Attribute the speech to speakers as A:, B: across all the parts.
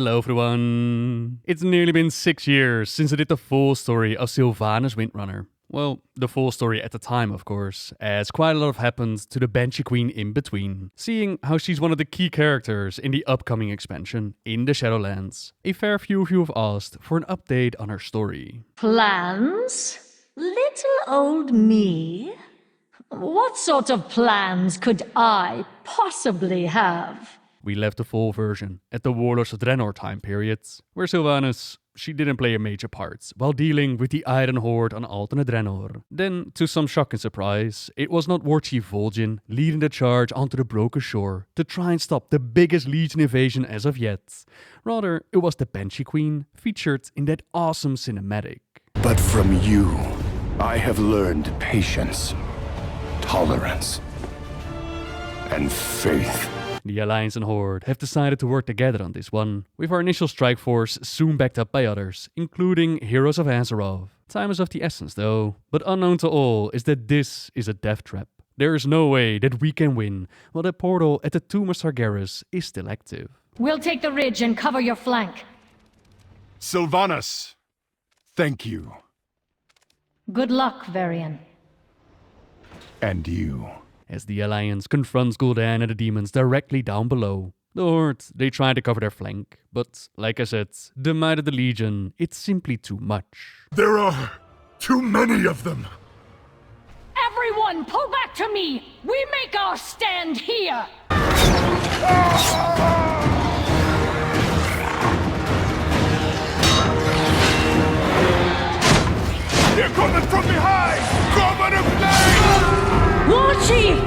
A: Hello everyone! It's nearly been 6 years since I did the full story of Sylvanas Windrunner. Well, the full story at the time, of course, as quite a lot happened to the Banshee Queen in between, seeing how she's one of the key characters in the upcoming expansion in the Shadowlands. A fair few of you have asked for an update on her story.
B: Plans? Little old me? What sort of plans could I possibly have?
A: We left the full version at the Warlords of Draenor time periods, where Sylvanas, she didn't play a major part while dealing with the Iron Horde on alternate Draenor. Then, to some shock and surprise, it was not War Chief Vol'jin leading the charge onto the broken shore to try and stop the biggest Legion invasion as of yet. Rather, it was the Banshee Queen featured in that awesome cinematic.
C: But from you, I have learned patience, tolerance, and faith.
A: The Alliance and Horde have decided to work together on this one, with our initial strike force soon backed up by others, including Heroes of Azeroth. Time is of the essence though, but unknown to all is that this is a death trap. There is no way that we can win while the portal at the Tomb of Sargeras is still active.
B: We'll take the ridge and cover your flank.
C: Sylvanas, thank you.
B: Good luck, Varian.
C: And you.
A: As the Alliance confronts Gul'dan and the demons directly down below. The Horde, they try to cover their flank, but like I said, the might of the Legion, it's simply too much.
D: There are too many of them.
B: Everyone, pull back to me! We make our stand here!
D: They're coming from behind! Cover the flame!
B: War Chief!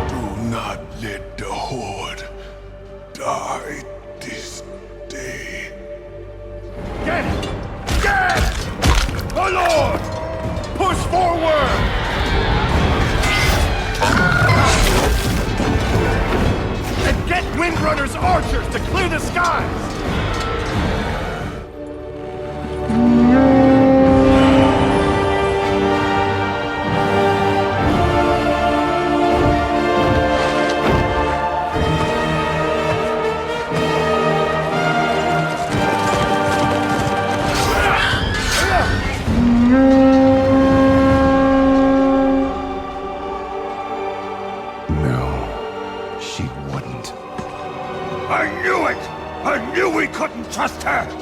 D: Do not let the Horde die this day. Get! Oh Lord! Push forward! And get Windrunner's archers to clear the skies!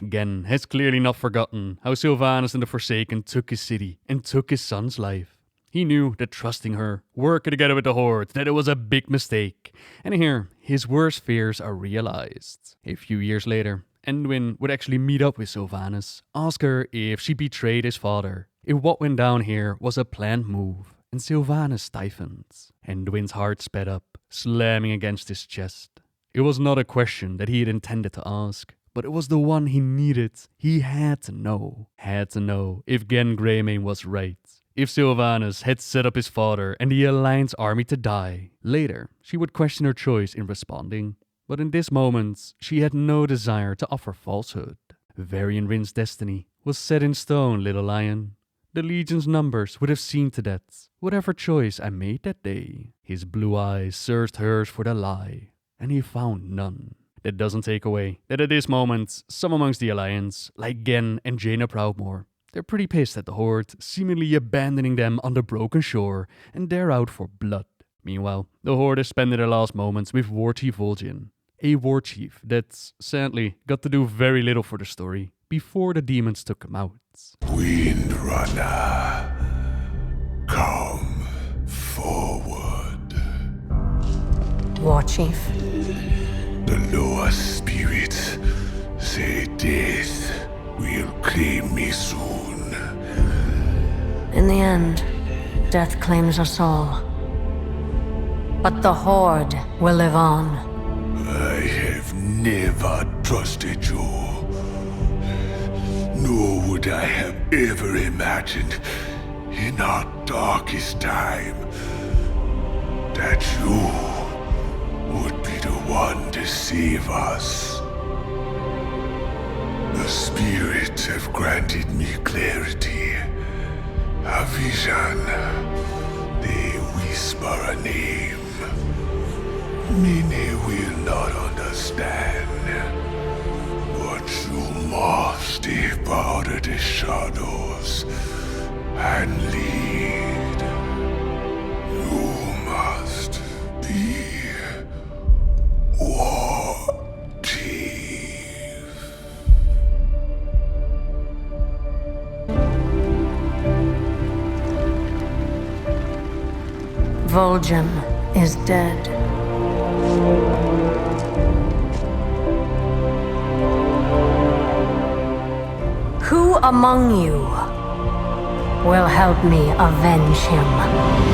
A: Gen has clearly not forgotten how Sylvanas and the Forsaken took his city and took his son's life. He knew that trusting her, working together with the Horde, that it was a big mistake. And here, his worst fears are realized. A few years later, Anduin would actually meet up with Sylvanas, ask her if she betrayed his father, if what went down here was a planned move, and Sylvanas stiffened. Anduin's heart sped up, slamming against his chest. It was not a question that he had intended to ask, but it was the one he needed. He had to know if Gen Greymane was right. If Sylvanas had set up his father and the Alliance army to die. Later, she would question her choice in responding. But in this moment, she had no desire to offer falsehood. Varian Rin's destiny was set in stone, little lion. The Legion's numbers would have seen to that, whatever choice I made that day. His blue eyes searched hers for the lie, and he found none. That doesn't take away that at this moment, some amongst the Alliance, like Gen and Jaina Proudmoore, they're pretty pissed at the Horde, seemingly abandoning them on the broken shore, and they're out for blood. Meanwhile, the Horde is spending their last moments with War Chief Vol'jin, a war chief that, sadly, got to do very little for the story before the demons took him out.
D: Windrunner, come forward.
B: War Chief.
D: The lower spirits say death will claim me soon.
B: In the end, death claims us all. But the Horde will live on.
D: I have never trusted you. Nor would I have ever imagined in our darkest time that you would be the one to save us.
E: The spirits have granted me clarity, a vision. They whisper a name. Many will not understand, but you must step out of the shadows and lead. You must be war chief.
B: Vol'jin is dead. Who among you will help me avenge him?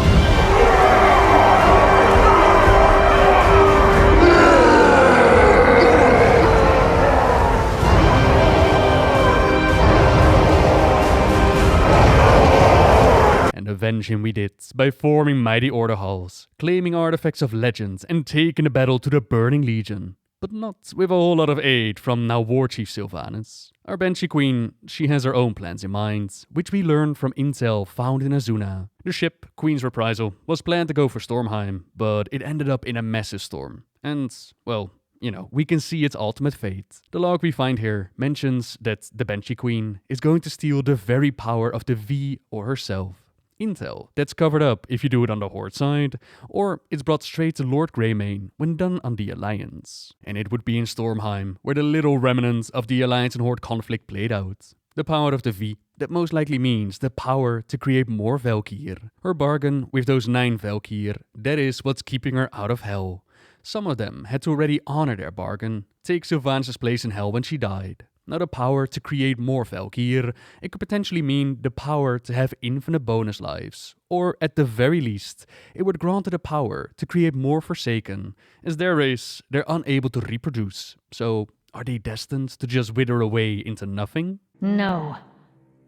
A: Avenge him we did, by forming mighty order halls, claiming artifacts of legends, and taking the battle to the Burning Legion. But not with a whole lot of aid from now War Chief Sylvanas. Our Banshee Queen, she has her own plans in mind, which we learn from intel found in Azuna. The ship, Queen's Reprisal, was planned to go for Stormheim, but it ended up in a massive storm. And, well, you know, we can see its ultimate fate. The log we find here mentions that the Banshee Queen is going to steal the very power of the V or herself. Intel that's covered up if you do it on the Horde side, or it's brought straight to Lord Greymane when done on the Alliance. And it would be in Stormheim, where the little remnants of the Alliance and Horde conflict played out. The power of the V, that most likely means the power to create more Val'kyr. Her bargain with those 9 Val'kyr, that is what's keeping her out of Hell. Some of them had to already honor their bargain, take Sylvanas' place in Hell when she died. Now the power to create more Val'kyr, it could potentially mean the power to have infinite bonus lives. Or at the very least, it would grant her the power to create more Forsaken. As their race, they're unable to reproduce. So are they destined to just wither away into nothing?
F: No.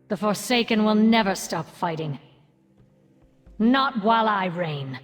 F: The Forsaken will never stop fighting. Not while I reign.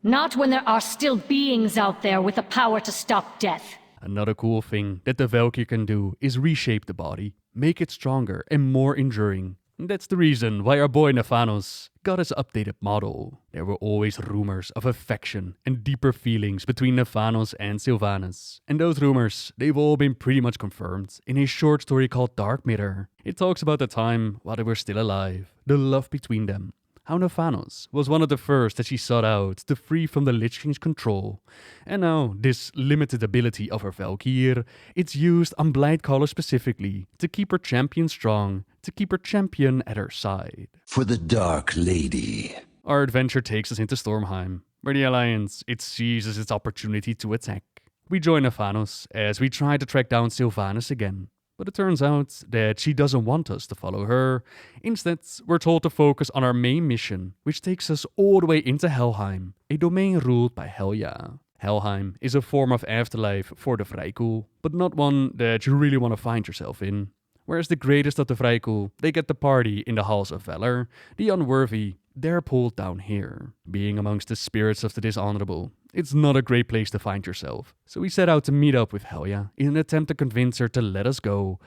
F: Not when there are still beings out there with the power to stop death.
A: Another cool thing that the Val'kyr can do is reshape the body, make it stronger and more enduring. That's the reason why our boy Nephanos got his updated model. There were always rumors of affection and deeper feelings between Nephanos and Sylvanas. And those rumors, they've all been pretty much confirmed in a short story called Dark Mirror. It talks about the time while they were still alive, the love between them. How Nephanos was one of the first that she sought out to free from the Lich King's control. And now, this limited ability of her Val'kyr, it's used on Blightcaller specifically, to keep her champion strong, to keep her champion at her side.
G: For the Dark Lady.
A: Our adventure takes us into Stormheim, where the Alliance, it seizes its opportunity to attack. We join Nephanos as we try to track down Sylvanas again. But it turns out that she doesn't want us to follow her. Instead, we're told to focus on our main mission, which takes us all the way into Helheim, a domain ruled by Helya. Helheim is a form of afterlife for the Vrykul, but not one that you really want to find yourself in. Whereas the greatest of the Vrykul, they get the party in the halls of valor, the unworthy, they're pulled down here. Being amongst the spirits of the dishonorable, it's not a great place to find yourself. So we set out to meet up with Helya in an attempt to convince her to let us go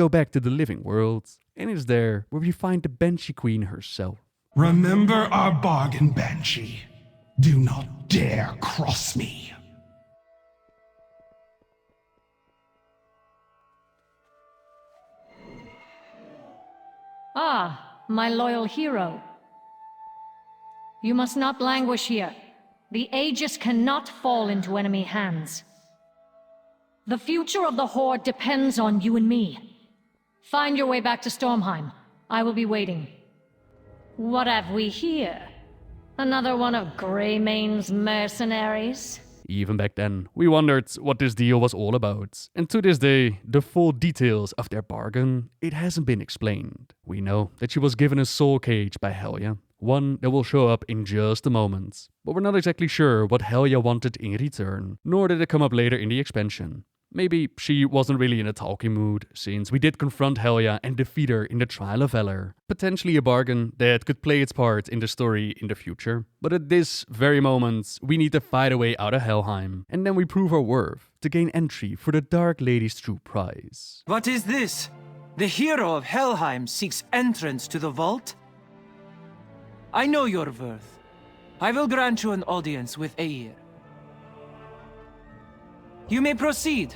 A: back to the living world. And it's there where we find the Banshee Queen herself.
H: Remember our bargain, Banshee. Do not dare cross me.
F: Ah, my loyal hero. You must not languish here. The Aegis cannot fall into enemy hands. The future of the Horde depends on you and me. Find your way back to Stormheim. I will be waiting. What have we here? Another one of Greymane's mercenaries?
A: Even back then, we wondered what this deal was all about. And to this day, the full details of their bargain, it hasn't been explained. We know that she was given a soul cage by Helya, one that will show up in just a moment. But we're not exactly sure what Helya wanted in return, nor did it come up later in the expansion. Maybe she wasn't really in a talking mood, since we did confront Helya and defeat her in the Trial of Valor. Potentially a bargain that could play its part in the story in the future. But at this very moment, we need to fight our way out of Helheim, and then we prove our worth to gain entry for the Dark Lady's true prize.
I: What is this? The hero of Helheim seeks entrance to the vault? I know your worth. I will grant you an audience with Aegir. You may proceed,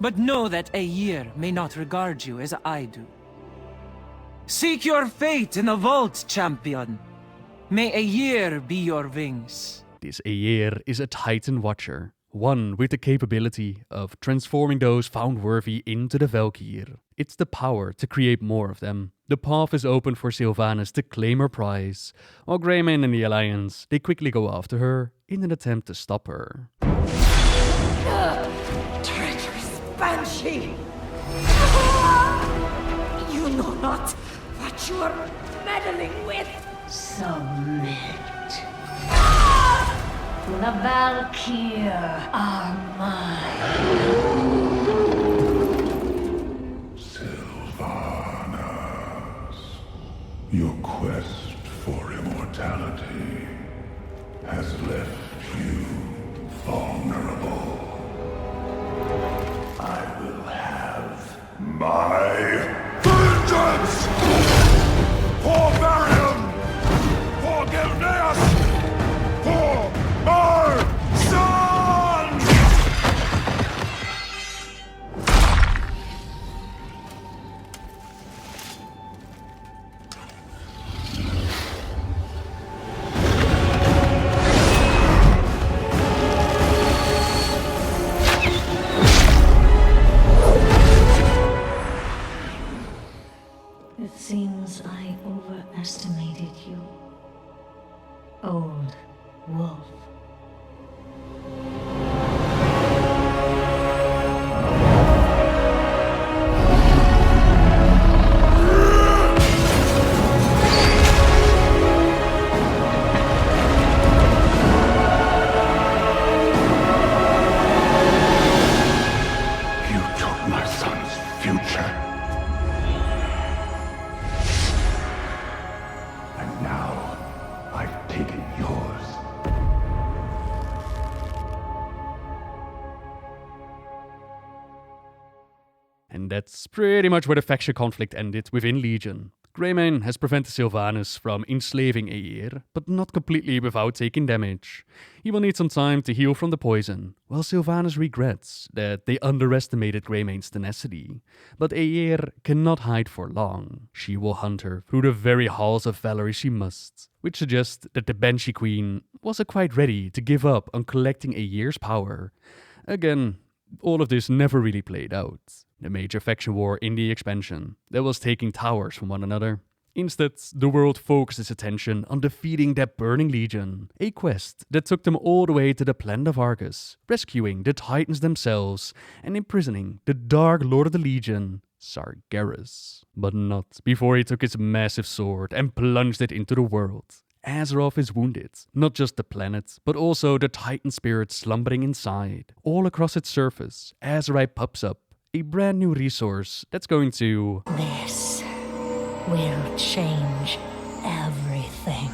I: but know that Aegir may not regard you as I do. Seek your fate in the vault, champion. May Aegir be your wings.
A: This Aegir is a Titan Watcher, one with the capability of transforming those found worthy into the Val'kyr. It's the power to create more of them. The path is open for Sylvanas to claim her prize, while Greymane and the Alliance, they quickly go after her in an attempt to stop her.
J: Treacherous banshee! You know not what you are meddling with!
B: Submit. The Val'kyr are mine.
E: Sylvanas, your quest for immortality has left you vulnerable. I will have my vengeance! For Varian! For Gul'dan! For my son!
B: It seems I overestimated you. Old wolf.
C: You took my son's future. And now I've taken yours.
A: And that's pretty much where the faction conflict ended within Legion. Greymane has prevented Sylvanas from enslaving Aegir, but not completely without taking damage. He will need some time to heal from the poison, while Sylvanas regrets that they underestimated Greymane's tenacity. But Aegir cannot hide for long. She will hunt her through the very halls of Val'kyr she must, which suggests that the Banshee Queen wasn't quite ready to give up on collecting Aegir's power. Again, all of this never really played out. The major faction war in the expansion that was taking towers from one another. Instead, the world focused its attention on defeating that burning legion, a quest that took them all the way to the planet of Argus, rescuing the Titans themselves and imprisoning the Dark Lord of the Legion, Sargeras. But not before he took his massive sword and plunged it into the world. Azeroth is wounded, not just the planet, but also the Titan spirit slumbering inside. All across its surface, Azerite pops up, a brand new resource that's going to...
B: This will change everything.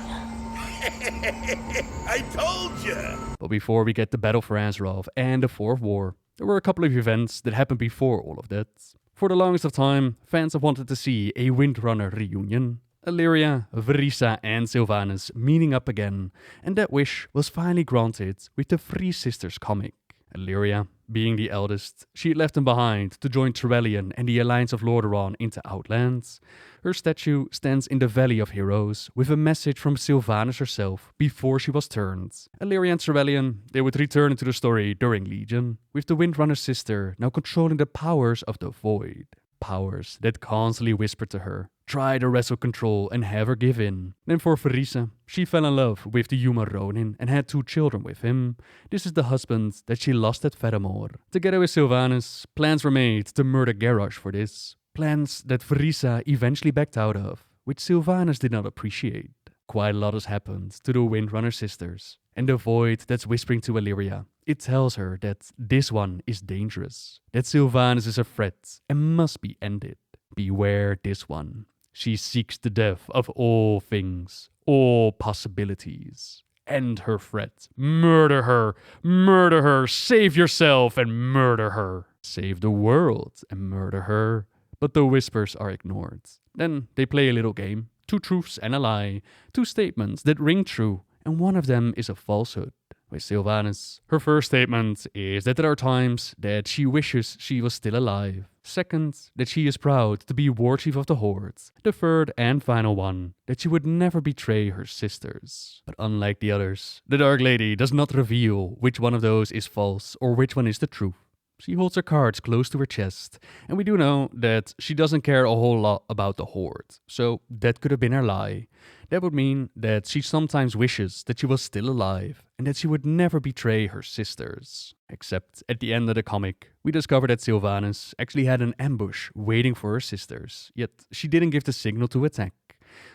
D: I told you!
A: But before we get the battle for Azeroth and the Fourth War, there were a couple of events that happened before all of that. For the longest of time, fans have wanted to see a Windrunner reunion. Illyria, Vrisa and Sylvanas meeting up again, and that wish was finally granted with the Three Sisters comic. Illyria, being the eldest, she had left them behind to join Terrellian and the Alliance of Lordaeron into Outlands. Her statue stands in the Valley of Heroes with a message from Sylvanas herself before she was turned. Illyria and Terrellian, they would return into the story during Legion, with the Windrunner sister now controlling the powers of the Void. Powers that constantly whispered to her, try to wrestle control and have her give in. Then for Vrisa, she fell in love with the human Ronin and had 2 children with him. This is the husband that she lost at Fedamore. Together with Sylvanas, plans were made to murder Garrosh for this. Plans that Vrisa eventually backed out of, which Sylvanas did not appreciate. Quite a lot has happened to the Windrunner sisters. And the Void that's whispering to Illyria, it tells her that this one is dangerous, that Sylvanas is a threat and must be ended. Beware this one. She seeks the death of all things, all possibilities. End her threat. Murder her, save yourself and murder her. Save the world and murder her. but the whispers are ignored. Then they play a little game. 2 truths and a lie. 2 statements that ring true, and one of them is a falsehood. With Sylvanas, her first statement is that there are times that she wishes she was still alive. Second, that she is proud to be War Chief of the Horde. The third and final one, that she would never betray her sisters. But unlike the others, the Dark Lady does not reveal which one of those is false or which one is the truth. She holds her cards close to her chest, and we do know that she doesn't care a whole lot about the Horde, so that could have been her lie. That would mean that she sometimes wishes that she was still alive, and that she would never betray her sisters. Except at the end of the comic, we discover that Sylvanas actually had an ambush waiting for her sisters, yet she didn't give the signal to attack.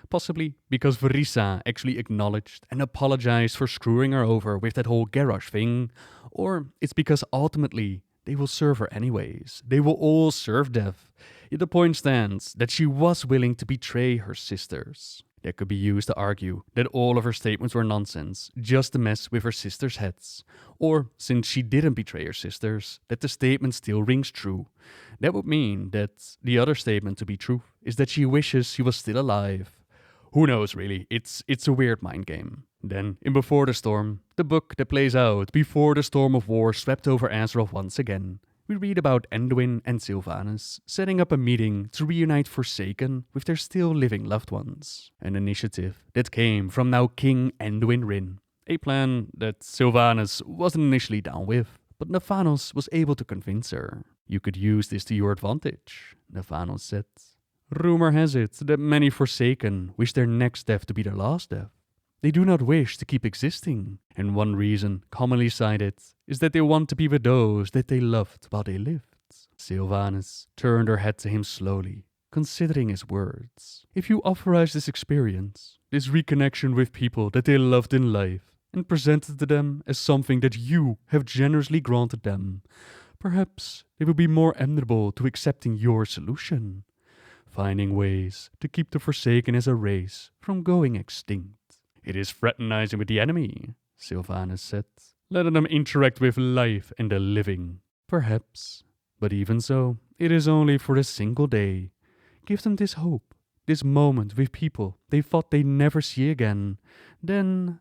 A: Possibly because Verissa actually acknowledged and apologized for screwing her over with that whole garage thing, or it's because ultimately they will serve her anyways. They will all serve death. Yet the point stands that she was willing to betray her sisters. That could be used to argue that all of her statements were nonsense, just to mess with her sisters' heads. Or, since she didn't betray her sisters, that the statement still rings true. That would mean that the other statement to be true is that she wishes she was still alive. Who knows, really? It's a weird mind game. Then, in Before the Storm, the book that plays out before the storm of war swept over Azeroth once again, we read about Anduin and Sylvanas setting up a meeting to reunite Forsaken with their still living loved ones. An initiative that came from now King Anduin Wrynn. A plan that Sylvanas wasn't initially down with, but Nathanos was able to convince her. You could use this to your advantage, Nathanos said. Rumor has it that many Forsaken wish their next death to be their last death. They do not wish to keep existing, and one reason commonly cited is that they want to be with those that they loved while they lived. Sylvanas turned her head to him slowly, considering his words. If you authorize this experience, this reconnection with people that they loved in life, and present it to them as something that you have generously granted them, perhaps they will be more amenable to accepting your solution, finding ways to keep the Forsaken as a race from going extinct. It is fraternizing with the enemy, Sylvanas said, letting them interact with life and the living. Perhaps, but even so, it is only for a single day. Give them this hope, this moment with people they thought they'd never see again. Then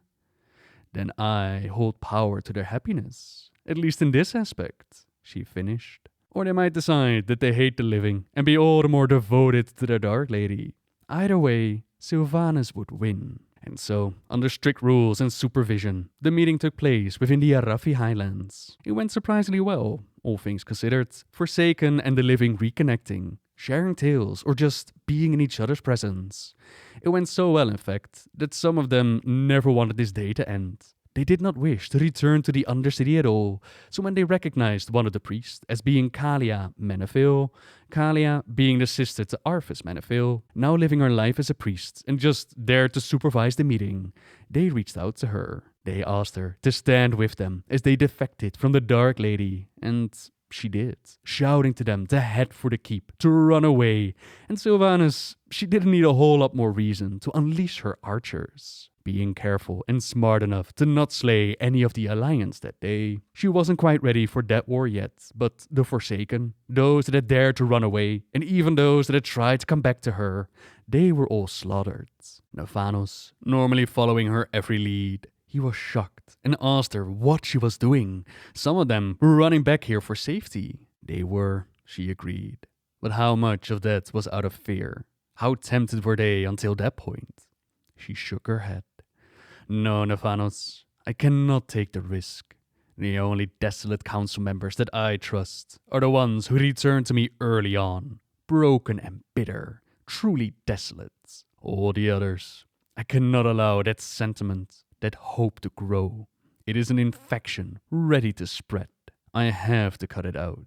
A: I hold power to their happiness, at least in this aspect, she finished. Or they might decide that they hate the living and be all the more devoted to their Dark Lady. Either way, Sylvanas would win. And so, under strict rules and supervision, the meeting took place within the Arathi Highlands. It went surprisingly well, all things considered. Forsaken and the living reconnecting, sharing tales, or just being in each other's presence. It went so well, in fact, that some of them never wanted this day to end. They did not wish to return to the Undercity at all, so when they recognized one of the priests as being Kalia Menethil, Kalia being the sister to Arthas Menethil, now living her life as a priest and just there to supervise the meeting, they reached out to her. They asked her to stand with them as they defected from the Dark Lady, and she did, shouting to them to head for the keep, to run away, and Sylvanas, she didn't need a whole lot more reason to unleash her archers. Being careful and smart enough to not slay any of the Alliance that day. She wasn't quite ready for that war yet, but the Forsaken, those that had dared to run away, and even those that had tried to come back to her, they were all slaughtered. Nathanos, normally following her every lead, he was shocked and asked her what she was doing. Some of them were running back here for safety. They were, she agreed. But how much of that was out of fear? How tempted were they until that point? She shook her head. No, Nathanos, I cannot take the risk. The only desolate council members that I trust are the ones who returned to me early on, broken and bitter, truly desolate. All the others, I cannot allow that sentiment, that hope to grow. It is an infection ready to spread. I have to cut it out.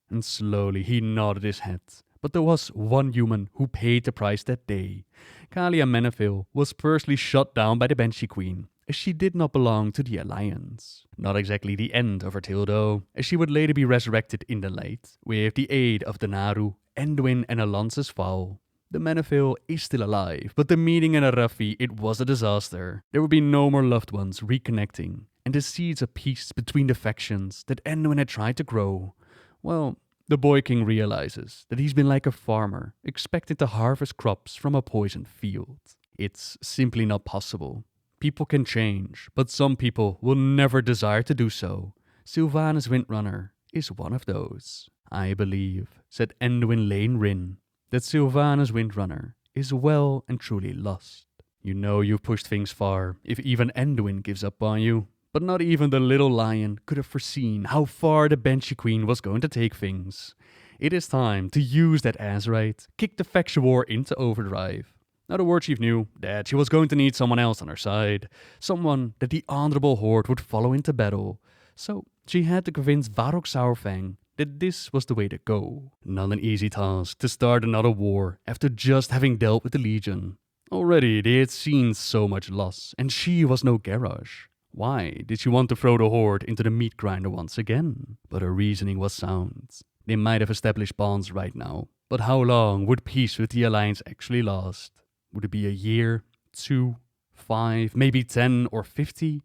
A: And slowly he nodded his head. But there was one human who paid the price that day. Kalia Menethil was personally shot down by the Banshee Queen, as she did not belong to the Alliance. Not exactly the end of her tale though, as she would later be resurrected in the light, with the aid of the Naru, Anduin and Alonce's Val. The Menethil is still alive, but the meeting in Arathi, it was a disaster. There would be no more loved ones reconnecting, and the seeds of peace between the factions that Anduin had tried to grow, well, The boy king realizes that he's been like a farmer, expecting to harvest crops from a poisoned field. It's simply not possible. People can change, but some people will never desire to do so. Sylvanas Windrunner is one of those. I believe, said Enduin Lane Rin, that Sylvanas Windrunner is well and truly lost. You know you've pushed things far if even Enduin gives up on you. But not even the little lion could have foreseen how far the Banshee Queen was going to take things. It is time to use that Azerite, kick the faction war into overdrive. Now the War Chief knew that she was going to need someone else on her side, someone that the honorable horde would follow into battle. So she had to convince Varrock Saurfang that this was the way to go. Not an easy task to start another war after just having dealt with the Legion. Already they had seen so much loss, and she was no Garrosh. Why did she want to throw the horde into the meat grinder once again? But her reasoning was sound. They might have established bonds right now, but how long would peace with the Alliance actually last? Would it be a year, 2, 5, maybe 10 or 50?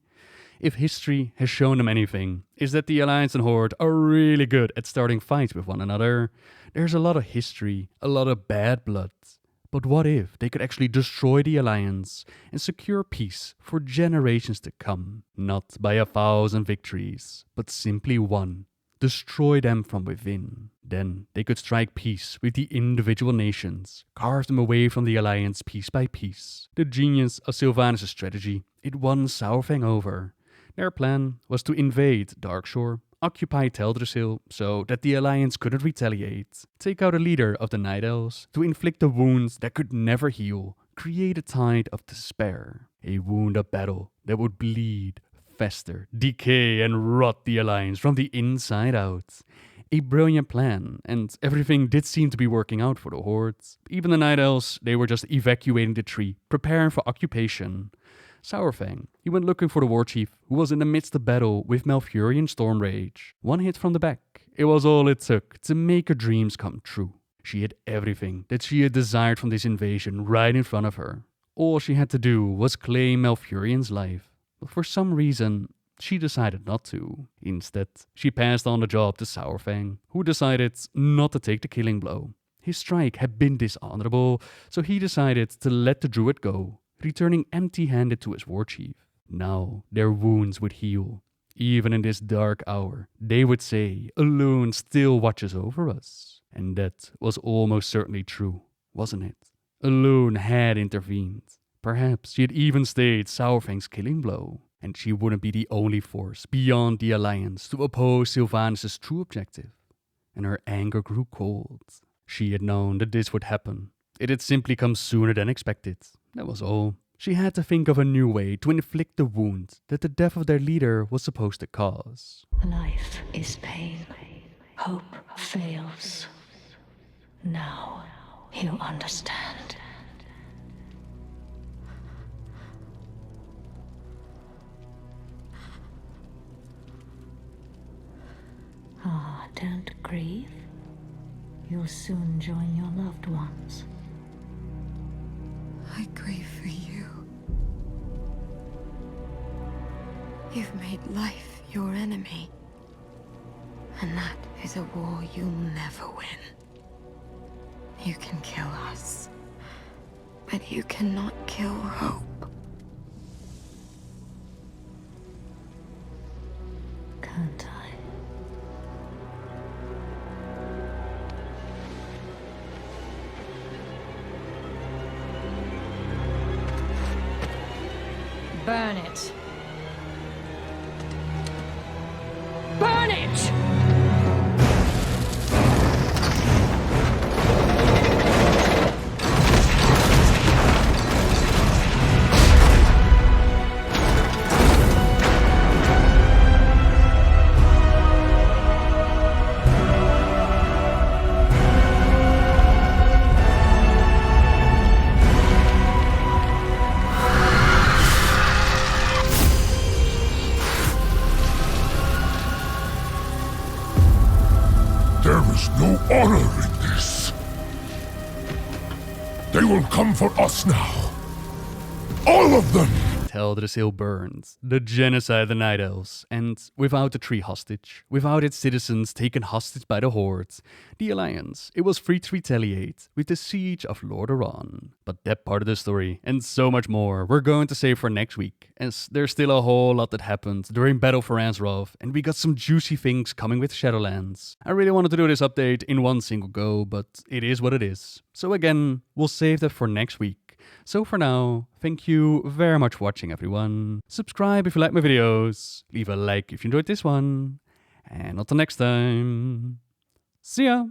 A: If history has shown them anything, is that the Alliance and Horde are really good at starting fights with one another. There's a lot of history, a lot of bad blood. But what if they could actually destroy the Alliance and secure peace for generations to come? Not by 1,000 victories, but simply one. Destroy them from within. Then they could strike peace with the individual nations, carve them away from the Alliance piece by piece. The genius of Sylvanas' strategy, it won Saurfang over. Their plan was to invade Darkshore, occupy Teldrassil so that the Alliance couldn't retaliate, take out a leader of the Night Elves to inflict a wound that could never heal, create a tide of despair, a wound of battle that would bleed, fester, decay and rot the Alliance from the inside out. A brilliant plan, and everything did seem to be working out for the Hordes. Even the Night Elves, they were just evacuating the tree, preparing for occupation. Saurfang, he went looking for the War Chief, who was in the midst of battle with Malfurion Stormrage. One hit from the back, it was all it took to make her dreams come true. She had everything that she had desired from this invasion right in front of her. All she had to do was claim Malfurion's life, but for some reason, she decided not to. Instead, she passed on the job to Saurfang, who decided not to take the killing blow. His strike had been dishonorable, so he decided to let the druid go, returning empty-handed to his war chief. Now their wounds would heal. Even in this dark hour, they would say, Elune still watches over us. And that was almost certainly true, wasn't it? Elune had intervened. Perhaps she had even stayed Saurfang's killing blow. And she wouldn't be the only force beyond the Alliance to oppose Sylvanas' true objective. And her anger grew cold. She had known that this would happen. It had simply come sooner than expected. That was all. She had to think of a new way to inflict the wound that the death of their leader was supposed to cause.
B: Life is pain. Hope fails. Now you understand. Don't grieve. You'll soon join your loved ones.
K: I grieve for you. You've made life your enemy. And that is a war you'll never win. You can kill us, but you cannot kill hope.
B: Can't I?
F: Burn it. Burn it!
E: There is no honor in this. They will come for us now. All of them!
A: Teldrassil burned, the genocide of the Night Elves, and without the Tree hostage, without its citizens taken hostage by the Horde, the Alliance, it was free to retaliate with the siege of Lordaeron. But that part of the story, and so much more, we're going to save for next week, as there's still a whole lot that happened during Battle for Azeroth, and we got some juicy things coming with Shadowlands. I really wanted to do this update in one single go, but it is what it is. So again, we'll save that for next week. So for now, thank you very much for watching, everyone. Subscribe if you like my videos, leave a like if you enjoyed this one, and until next time, see ya!